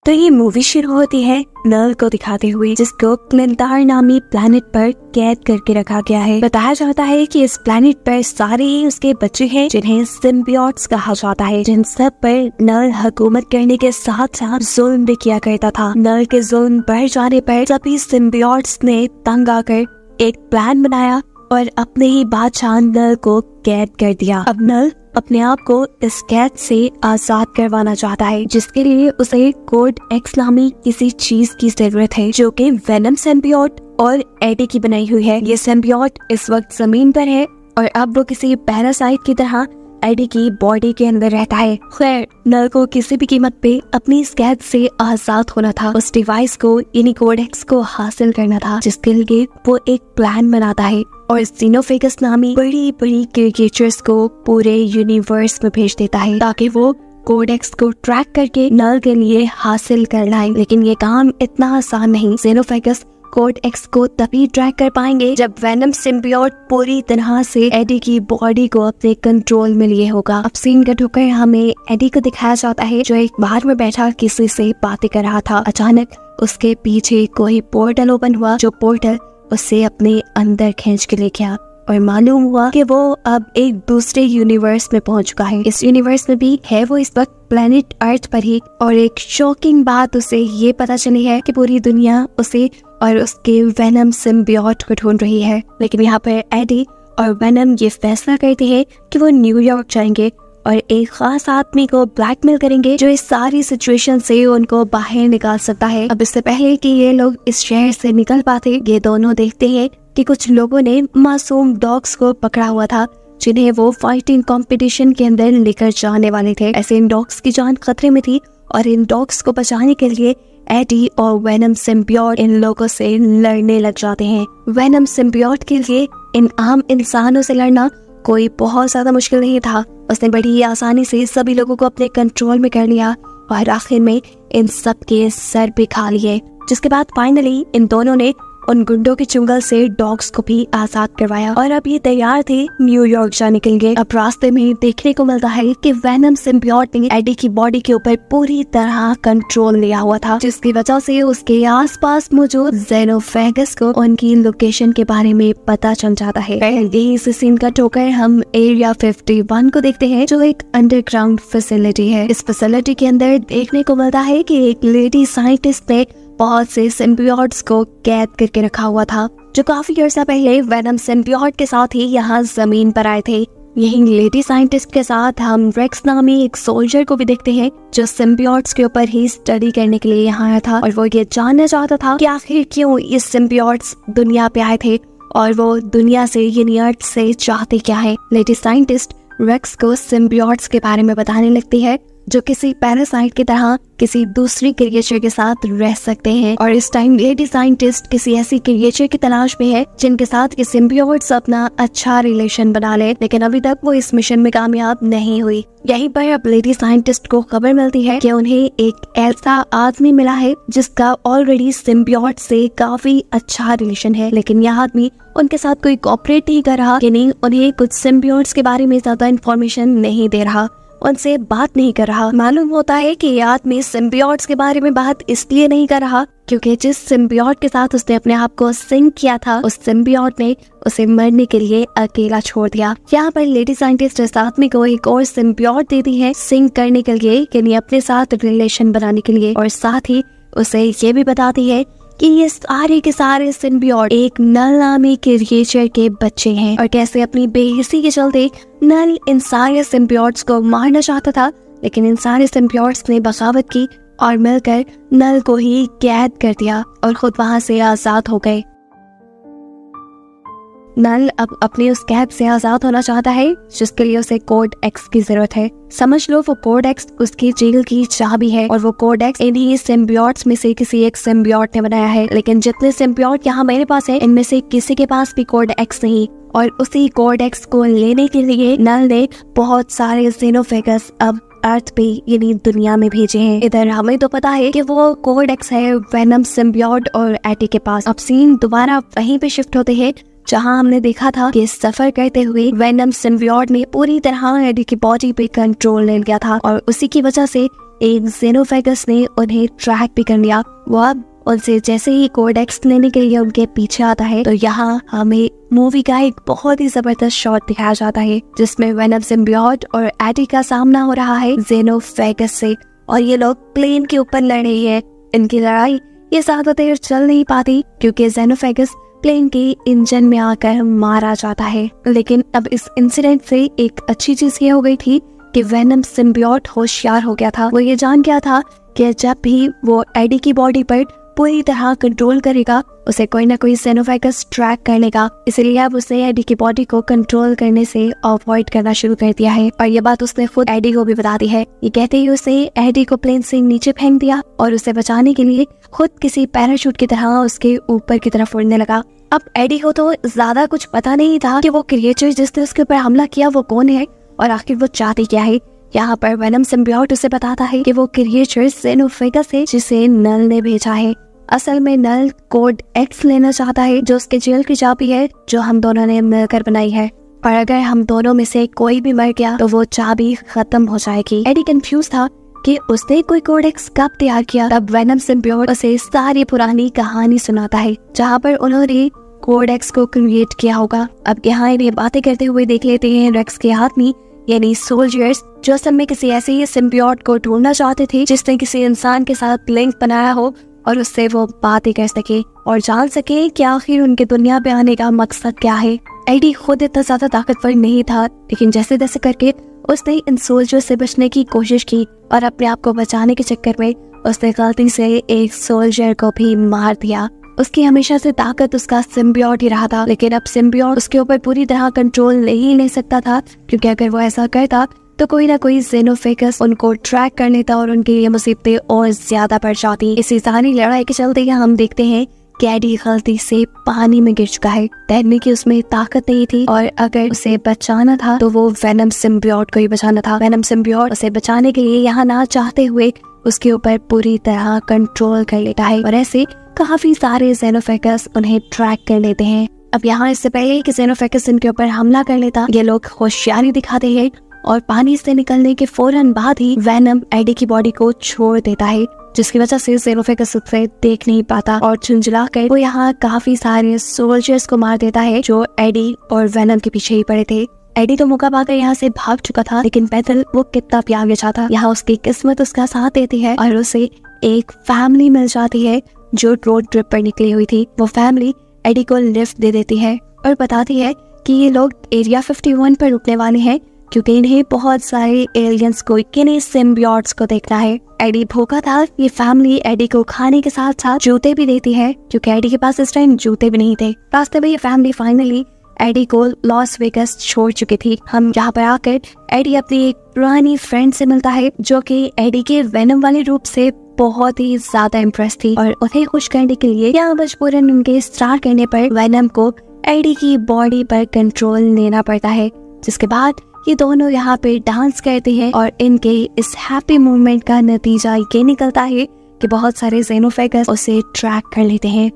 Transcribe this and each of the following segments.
तो ये मूवी शुरू होती है नल को दिखाते हुए, जिसको क्लिंटार नामी प्लेनेट पर कैद करके रखा गया है। बताया जाता है कि इस प्लेनेट पर सारे ही उसके बच्चे हैं जिन्हें सिम्बियोट्स कहा जाता है, जिन सब पर नल हुकूमत करने के साथ साथ जुल्म भी किया करता था। नल के जुल्म बढ़ जाने पर सभी सिम्बियोट्स ने तंग आकर एक प्लान बनाया और अपने ही बादशाह नल को कैद कर दिया। अब नल अपने आप को इस कैद से आजाद करवाना चाहता है, जिसके लिए उसे कोड एक्स नामी किसी चीज की जरूरत है, जो कि वेनम सिम्बियोट और एडी की बनाई हुई है। ये सिम्बियोट इस वक्त जमीन पर है और अब वो किसी पैरासाइट की तरह एडी की बॉडी के अंदर रहता है। खैर, नल को किसी भी कीमत पे अपनी इस कैद से आजाद होना था। उस डिवाइस को यानी कोड एक्स को हासिल करना था, जिसके लिए वो एक प्लान बनाता है और xenophagus नामी बड़ी बड़ी क्रिएचर्स को पूरे यूनिवर्स में भेज देता है ताकि वो कोड एक्स को ट्रैक करके नल के लिए हासिल कर लाए। लेकिन ये काम इतना आसान नहीं। xenophagus कोड एक्स को तभी ट्रैक कर पाएंगे जब वेनम सिम्बियोट पूरी तरह से एडी की बॉडी को अपने कंट्रोल में लिए होगा। अब सीन कट होकर हमें एडी को दिखाया जाता है, जो एक बाहर में बैठा किसी से बातें कर रहा था। अचानक उसके पीछे कोई पोर्टल ओपन हुआ, जो पोर्टल उसे अपने अंदर खींच के ले गया और मालूम हुआ कि वो अब एक दूसरे यूनिवर्स में पहुंच चुका है। इस यूनिवर्स में भी है वो इस वक्त प्लेनेट अर्थ पर ही, और एक शॉकिंग बात उसे ये पता चली है कि पूरी दुनिया उसे और उसके वेनम सिम्बियोट को ढूंढ रही है। लेकिन यहाँ पर एडी और वेनम ये फैसला करते हैं कि वो न्यूयॉर्क जाएंगे और एक खास आदमी को ब्लैकमेल करेंगे, जो इस सारी सिचुएशन से उनको बाहर निकाल सकता है। अब इससे पहले कि ये लोग इस शहर से निकल पाते, ये दोनों देखते हैं कि कुछ लोगों ने मासूम डॉग्स को पकड़ा हुआ था, जिन्हें वो फाइटिंग कंपटीशन के अंदर लेकर जाने वाले थे। ऐसे इन डॉग्स की जान खतरे में थी और इन डॉग्स को बचाने के लिए एडी और वेनम सिम्बियोट इन लोगों से लड़ने लग जाते हैं। वेनम सिम्बियोट के लिए इन आम इंसानों से लड़ना कोई बहुत ज्यादा मुश्किल नहीं था। उसने बड़ी आसानी से सभी लोगों को अपने कंट्रोल में कर लिया और आखिर में इन सब के सर भी खा लिए, जिसके बाद फाइनली इन दोनों ने उन गुंडों के चुंगल से डॉग्स को भी आजाद करवाया और अब ये तैयार थे न्यूयॉर्क जाने के लिए। अब रास्ते में देखने को मिलता है कि वेनम सिम्बियोट ने एडी की बॉडी के ऊपर पूरी तरह कंट्रोल लिया हुआ था, जिसकी वजह से उसके आसपास मौजूद xenophagus को उनकी लोकेशन के बारे में पता चल जाता है। यही से सीन कट होकर हम एरिया 51 को देखते हैं, जो एक अंडरग्राउंड फैसिलिटी है। इस फैसिलिटी के अंदर देखने को मिलता है कि एक लेडी साइंटिस्ट ने बहुत से सिम्बियोट्स को कैद करके रखा हुआ था, जो काफी अर्सा पहले वेनम सिम्बियोट के साथ ही यहाँ जमीन पर आए थे। यही लेडी साइंटिस्ट के साथ हम रेक्स नामी एक सोल्जर को भी देखते हैं, जो सिम्बियोट्स के ऊपर ही स्टडी करने के लिए यहाँ आया था और वो ये जानना चाहता था कि आखिर क्यों ये सिम्बियोट्स दुनिया पे आए थे और वो दुनिया से यानी अर्थ से चाहते क्या है। लेडी साइंटिस्ट रेक्स को सिम्बियोट्स के बारे में बताने लगती है, जो किसी पैरासाइट की तरह किसी दूसरी क्रिएचर के साथ रह सकते हैं। और इस टाइम लेडी साइंटिस्ट किसी ऐसी क्रिएचर की तलाश में है जिनके साथ ये सिम्बियोट्स अपना अच्छा रिलेशन बना ले, लेकिन अभी तक वो इस मिशन में कामयाब नहीं हुई। यहीं पर अब लेडी साइंटिस्ट को खबर मिलती है कि उन्हें एक ऐसा आदमी मिला है जिसका ऑलरेडी सिम्बियोट से काफी अच्छा रिलेशन है, लेकिन यह आदमी उनके साथ कोई कोऑपरेट नहीं कर रहा, यानी उन्हें कुछ सिम्बियोट्स के बारे में ज्यादा इन्फॉर्मेशन नहीं दे रहा, उनसे बात नहीं कर रहा। मालूम होता है कि ये आदमी सिम्बियोट्स के बारे में बात इसलिए नहीं कर रहा क्योंकि जिस सिम्बियोट के साथ उसने अपने आप को सिंक किया था, उस सिम्बियोट ने उसे मरने के लिए अकेला छोड़ दिया। यहाँ पर लेडी साइंटिस्ट इस आदमी को एक और सिम्बियोट देती है सिंक करने के लिए, यानी अपने साथ रिलेशन बनाने के लिए, और साथ ही उसे ये भी बताती है कि ये सारे के सारे सिम्बियोट एक नल नामी क्रिएचर के बच्चे हैं और कैसे अपनी बेहिसी के चलते नल इन सारे सिम्बियोट्स को मारना चाहता था, लेकिन इन सारे सिम्बियोट्स ने बगावत की और मिलकर नल को ही कैद कर दिया और खुद वहां से आजाद हो गए। नल अब अपनी उस कैद से आजाद होना चाहता है, जिसके लिए उसे कोड एक्स की जरूरत है। समझ लो वो कोड एक्स उसकी जेल की चाबी है और वो कोड एक्स इन्हीं सिम्बियोट्स में से किसी एक सिम्बियोट ने बनाया है। लेकिन जितने सिम्बियोट यहाँ मेरे पास है, इनमें से किसी के पास भी कोड एक्स नहीं, और उसी कोड एक्स को लेने के लिए नल ने बहुत सारे xenophagus अब अर्थ पे यानी दुनिया में भेजे हैं। इधर हमें तो पता है कि वो कोड एक्स है वेनम सिम्बियोट और एडी के पास। अब सीन दोबारा वहीं पे शिफ्ट होते हैं जहां हमने देखा था कि सफर करते हुए वेनम सिम्बियोट ने पूरी तरह एडी की बॉडी पे कंट्रोल ले लिया था और उसी की वजह से एक जेनोफेगस ने उन्हें ट्रैक भी कर लिया। वो अब उनसे जैसे ही कोडेक्स लेने के लिए उनके पीछे आता है तो यहाँ हमें मूवी का एक बहुत ही जबरदस्त शॉट दिखाया जाता है जिसमें वेनम सिम्बियोट और एडी का सामना हो रहा है जेनोफेगस से, और ये लोग प्लेन के ऊपर लड़ रही है। इनकी लड़ाई ये ज्यादा देर चल नहीं पाती क्योंकि जेनोफेगस प्लेन के इंजन में आकर मारा जाता है। लेकिन अब इस इंसिडेंट से एक अच्छी चीज ये हो गई थी कि वेनम सिम्बियोट होशियार हो गया था। वो ये जान गया था कि जब भी वो एडी की बॉडी पर पूरी तरह कंट्रोल करेगा उसे कोई ना कोई जेनोफेगस ट्रैक कर लेगा, इसलिए अब उसने एडी की बॉडी को कंट्रोल करने से अवॉइड करना शुरू कर दिया है। और ये बात उसने खुद एडी को भी बता दी है। ये कहते ही उसने एडी को प्लेन से नीचे फेंक दिया और उसे बचाने के लिए खुद किसी पैराशूट की तरह उसके ऊपर की तरफ उड़ने लगा। अब एडी को तो ज्यादा कुछ पता नहीं था कि वो क्रिएचर जिसने उसके ऊपर हमला किया वो कौन है और आखिर वो चाहती क्या है। यहाँ पर वेनम सिम्बियोट उसे बताता है कि वो क्रिएचर जेनोफेगस है जिसे नल ने भेजा है। असल में नल कोड एक्स लेना चाहता है जो उसके जेल की चाबी है जो हम दोनों ने मिलकर बनाई है, और अगर हम दोनों में से कोई भी मर गया तो वो चाबी खत्म हो जाएगी। एडी कंफ्यूज था कि उसने कोई कोडेक्स कब तैयार किया। तब वेनम सिम्बियोट उसे सारी पुरानी कहानी सुनाता है जहाँ पर उन्होंने कोडेक्स को क्रिएट किया होगा। अब यहाँ इन्हें बातें करते हुए देख लेते हैं रेक्स के आदमी यानी सोल्जर्स जो असल में किसी ऐसे ही सिम्बियोट को ढूंढना चाहते थे जिसने किसी इंसान के साथ लिंक बनाया हो और उससे वो बातें कर सके और जान सके कि आखिर उनके दुनिया पे आने का मकसद क्या है। एडी खुद इतना ज्यादा ताकतवर नहीं था लेकिन जैसे तैसे करके उसने इन सोल्जर से बचने की कोशिश की और अपने आप को बचाने के चक्कर में उसने गलती से एक सोल्जर को भी मार दिया। उसकी हमेशा से ताकत उसका सिम्बियोट ही रहा था, लेकिन अब सिम्बियोट उसके ऊपर पूरी तरह कंट्रोल नहीं ले सकता था क्योंकि अगर वो ऐसा करता तो कोई ना कोई जेनोफेगस उनको ट्रैक कर लेता और उनके लिए मुसीबतें और ज्यादा बढ़ जाती। इसी सारी लड़ाई के चलते हम देखते हैं कि एडी गलती से पानी में गिर चुका है। तैरने की उसमें ताकत नहीं थी और अगर उसे बचाना था तो वो वेनम सिम्बियोट को ही बचाना था। वेनम सिम्बियोट उसे बचाने के लिए यहाँ ना चाहते हुए उसके ऊपर पूरी तरह कंट्रोल कर लेता है और ऐसे काफी सारे जेनोफेगस उन्हें ट्रैक कर लेते हैं। अब यहाँ इससे पहले कि जेनोफेगस इनके ऊपर हमला कर लेता ये लोग होशियारी दिखाते हैं और पानी से निकलने के फौरन बाद ही वेनम एडी की बॉडी को छोड़ देता है जिसकी वजह से जेनोफेगस उसे देख नहीं पाता और झुंझला कर वो यहाँ काफी सारे सोल्जर्स को मार देता है जो एडी और वेनम के पीछे ही पड़े थे। एडी तो मौका पाकर यहाँ से भाग चुका था लेकिन पैदल वो कितना भी आगे जाता। यहाँ उसकी किस्मत उसका साथ देती है और उसे एक फैमिली मिल जाती है जो रोड ट्रिप पर निकली हुई थी। वो फैमिली एडी को लिफ्ट दे देती है और बताती है कि ये लोग एरिया 51 पर रुकने वाले हैं क्योंकि इन्हें बहुत सारे एलियंस को किन्हीं सिम्बियोट्स को देखना है। एडी भूखा था। ये फैमिली एडी को खाने के साथ साथ जूते भी देती है क्योंकि एडी के पास इस टाइम जूते भी नहीं थे। रास्ते में ये फैमिली फाइनली एडी को लॉस वेगस छोड़ चुकी थी। हम यहाँ पर आकर एडी अपनी एक पुरानी फ्रेंड से मिलता है जो कि एडी के वेनम वाले रूप से बहुत ही ज्यादा इम्प्रेस थी और उन्हें खुश करने के लिए या मजबूरन उनके स्टार्ट करने पर वेनम को एडी की बॉडी पर कंट्रोल लेना पड़ता है, जिसके बाद ये दोनों यहाँ पे डांस करते हैं और इनके इस हैप्पी मूवमेंट का नतीजा ये निकलता है कि बहुत सारे जेनोफेगस उसे ट्रैक कर लेते हैं।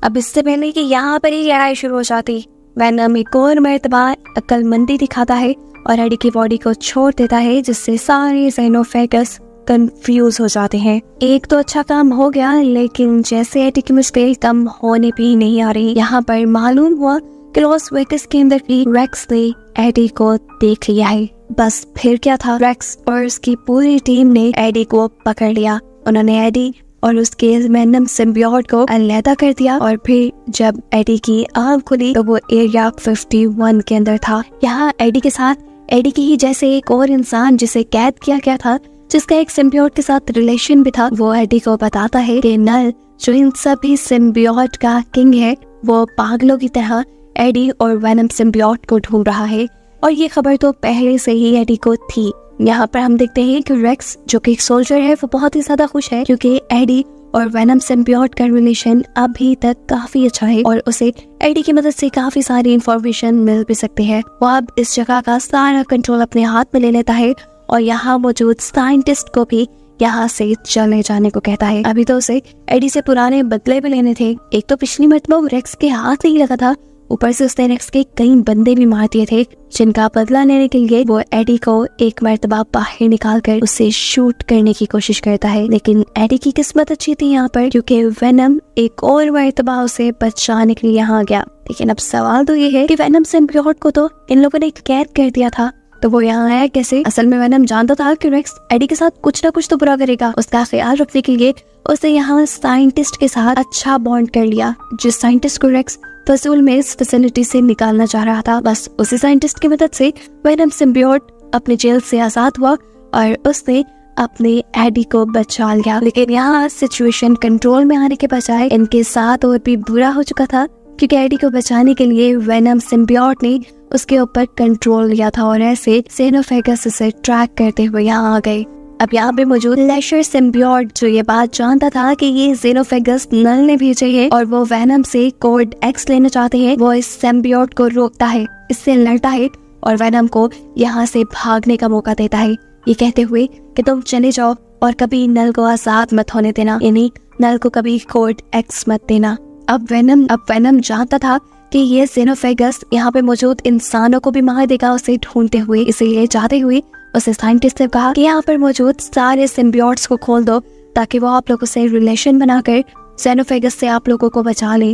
अब इससे पहले कि यहाँ पर ही लड़ाई शुरू हो जाती वेनम एक और मर्तबा अक्लमंदी दिखाता है और एडी की बॉडी को छोड़ देता है जिससे सारे जेनोफेगस कंफ्यूज हो जाते हैं। एक तो अच्छा काम हो गया लेकिन जैसे एडी की मुश्किल कम होने भी नहीं आ रही। यहाँ पर मालूम हुआ कि लॉस वेगस के अंदर भी रेक्स ने एडी को देख लिया है। बस फिर क्या था, रेक्स और उसकी पूरी टीम ने एडी को पकड़ लिया। उन्होंने एडी और उसके वेनम सिम्बियोट को अलग कर दिया और फिर जब एडी की आँख खुली तो वो एरिया 51 के अंदर था। यहाँ एडी के साथ एडी की ही जैसे एक और इंसान जिसे कैद किया गया था जिसका एक सिम्बियोट के साथ रिलेशन भी था, वो एडी को बताता है कि नल जो इन सभी सिम्बियोट का किंग है वो पागलों की तरह एडी और वेनम सिम्बियोट को ढूंढ रहा है और ये खबर तो पहले से ही एडी को थी। यहाँ पर हम देखते हैं कि रेक्स जो कि एक सोल्जर है वो बहुत ही ज्यादा खुश है क्योंकि एडी और वेनम सिम्बियोट का रिलेशन अभी तक काफी अच्छा है और उसे एडी की मदद से काफी सारी इंफॉर्मेशन मिल भी सकती है। वो अब इस जगह का सारा कंट्रोल अपने हाथ में ले लेता है और यहाँ मौजूद साइंटिस्ट को भी यहाँ से चले जाने को कहता है। अभी तो उसे एडी से पुराने बदले भी लेने थे। एक तो पिछली मरतबा वो रेक्स के हाथ नहीं लगा था ऊपर से उसने रेक्स के कई बंदे भी मार दिए थे, जिनका बदला लेने के लिए वो एडी को एक मर्तबा बाहर निकालकर उसे शूट करने की कोशिश करता है। लेकिन एडी की किस्मत अच्छी थी यहाँ पर, क्योंकि वेनम एक और मर्तबा उसे बचाने के लिए यहाँ आ गया। लेकिन अब सवाल तो ये है कि वेनम सिम्बियोट को तो इन लोगों ने कैद कर दिया था, तो वो यहाँ आया कैसे? असल में वेनम जानता था कि रेक्स एडी के साथ कुछ ना कुछ तो बुरा करेगा। उसका ख्याल रखने के लिए उसने यहाँ साइंटिस्ट के साथ अच्छा बॉन्ड कर लिया, जिस साइंटिस्ट को रेक्स फसूल में इस फैसिलिटी से निकालना चाह रहा था। बस उसी साइंटिस्ट की मदद से वेनम सिम्बियोट अपने जेल से आजाद हुआ और उसने अपने एडी को बचा लिया। लेकिन यहाँ सिचुएशन कंट्रोल में आने के बजाय इनके साथ और भी बुरा हो चुका था, क्योंकि एडी को बचाने के लिए वेनम सिम्बियोट ने उसके ऊपर कंट्रोल लिया था और ऐसे जेनोफेगस उसे ट्रैक करते हुए यहाँ आ गए। अब यहाँ पे मौजूद लेशर सिम्बियोट जो ये बात जानता था कि ये जेनोफेगस नल ने भेजे है और वो वेनम से कोड एक्स लेना चाहते हैं, वो इस सिम्बियोट को रोकता है, इससे लड़ता है और वेनम को यहाँ से भागने का मौका देता है, ये कहते हुए कि तुम चले जाओ और कभी नल को आजाद मत होने देना, यानी नल को कभी कोड एक्स मत देना। अब वेनम जानता था कि ये जेनोफेगस यहाँ पे मौजूद इंसानों को भी मार देगा उसे ढूंढते हुए, इसीलिए जाते हुए उसे साइंटिस्ट ने कहा कि यहाँ पर मौजूद सारे सिम्बियोट्स को खोल दो ताकि वो आप लोगों से रिलेशन बनाकर जेनोफेगस से आप लोगों को बचा ले।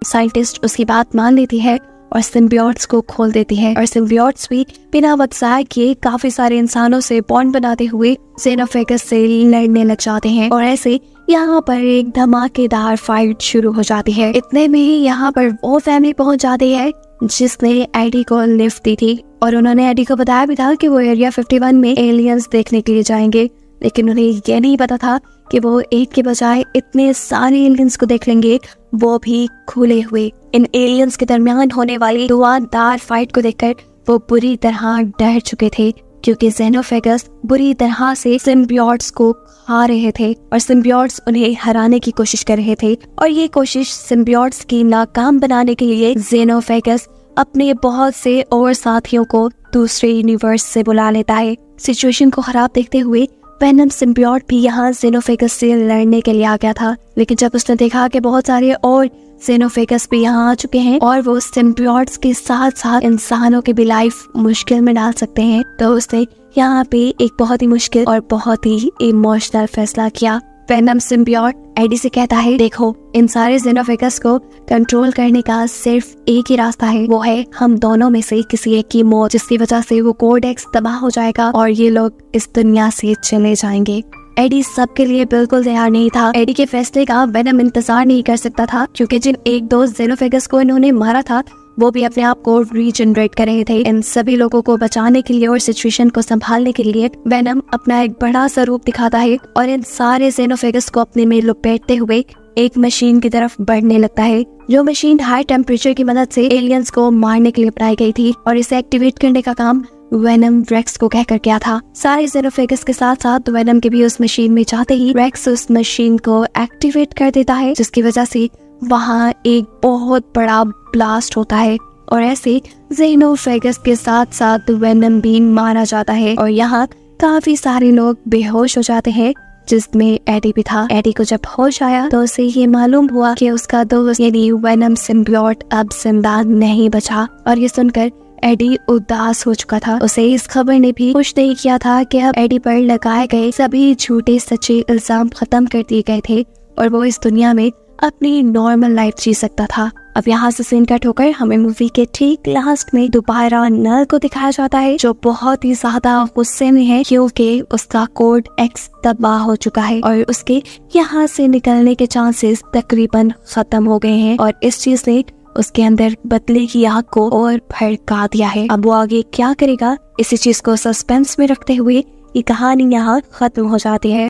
साइंटिस्ट उसकी बात मान लेती है और सिम्बियोट्स को खोल देती है और सिम्बियोट्स भी बिना वक्त ज़ाया किए काफी सारे इंसानों से बॉन्ड बनाते हुए जेनोफेगस से लड़ने लग जाते हैं और ऐसे यहाँ पर एक धमाकेदार फाइट शुरू हो जाती है। इतने में ही यहाँ पर वो फैमिली पहुँच जाती है जिसने एडी को लिफ्ट दी थी और उन्होंने एडी को बताया भी था कि वो एरिया 51 में एलियंस देखने के लिए जाएंगे, लेकिन उन्हें ये नहीं पता था कि वो एक के बजाय इतने सारे एलियंस को देख लेंगे, वो भी खुले हुए। इन एलियंस के दरमियान होने वाली धुआंधार फाइट को देखकर वो बुरी तरह डर चुके थे, क्योंकि जेनोफेगस बुरी तरह से सिम्बियोट्स को खा रहे थे और सिम्बियोट्स उन्हें हराने की कोशिश कर रहे थे। और ये कोशिश सिम्बियोट्स की नाकाम बनाने के लिए जेनोफेगस अपने बहुत से और साथियों को दूसरे यूनिवर्स से बुला लेता है। सिचुएशन को खराब देखते हुए वेनम सिम्बियोट भी यहाँ जेनोफेगस से लड़ने के लिए आ गया था, लेकिन जब उसने देखा कि बहुत सारे और जेनोफेगस भी यहाँ आ चुके हैं और वो सिम्बियोट्स के साथ साथ इंसानों की भी लाइफ मुश्किल में डाल सकते हैं, तो उसने यहाँ पे एक बहुत ही मुश्किल और बहुत ही इमोशनल फैसला किया। वेनम सिम्बियोट एडी से कहता है, देखो इन सारे जेनोफेगस को कंट्रोल करने का सिर्फ एक ही रास्ता है, वो है हम दोनों में से किसी एक की मौत, जिसकी वजह से वो कोड एक्स तबाह हो जाएगा और ये लोग इस दुनिया से चले जाएंगे। एडी सबके लिए बिल्कुल तैयार नहीं था। एडी के फैसले का वेनम इंतजार नहीं कर सकता था, क्योंकि जिन एक दो जेनोफेगस को इन्होंने मारा था वो भी अपने आप को रीजनरेट कर रहे थे। इन सभी लोगों को बचाने के लिए और सिचुएशन को संभालने के लिए वेनम अपना एक बड़ा सा रूप दिखाता है और इन सारे जेनोफेगस को अपने में लपेटते हुए एक मशीन की तरफ बढ़ने लगता है, जो मशीन हाई टेम्परेचर की मदद से एलियंस को मारने के लिए बनाई गई थी और इसे एक्टिवेट करने का काम वेनम रेक्स को कहकर किया था। सारे जेनोफेगस के साथ साथ वेनम के भी उस मशीन में जाते ही रेक्स उस मशीन को एक्टिवेट कर देता है, जिसकी वजह से वहाँ एक बहुत बड़ा ब्लास्ट होता है और ऐसे जेनोफेगस के साथ साथ वेनम भी मारा जाता है और यहाँ काफी सारे लोग बेहोश हो जाते हैं, जिसमें एडी भी था। एडी को जब होश आया तो उसे ये मालूम हुआ कि उसका दोस्त यानी वेनम सिम्बियोट अब जिंदा नहीं बचा और ये सुनकर एडी उदास हो चुका था। उसे इस खबर ने भी खुश नहीं किया था कि अब एडी पर लगाए गए सभी झूठे सच्चे इल्जाम खत्म कर दिए गए थे और वो इस दुनिया में अपनी नॉर्मल लाइफ जी सकता था। अब यहाँ से सीन कट होकर हमें मूवी के ठीक लास्ट में दोबारा नल को दिखाया जाता है, जो बहुत ही ज्यादा गुस्से में है क्योंकि उसका कोड एक्स तबाह हो चुका है और उसके यहाँ से निकलने के चांसेस तकरीबन खत्म हो गए हैं और इस चीज ने उसके अंदर बदले की आग को और भड़का दिया है। अब वो आगे क्या करेगा, इसी चीज को सस्पेंस में रखते हुए ये कहानी यहाँ खत्म हो जाती है।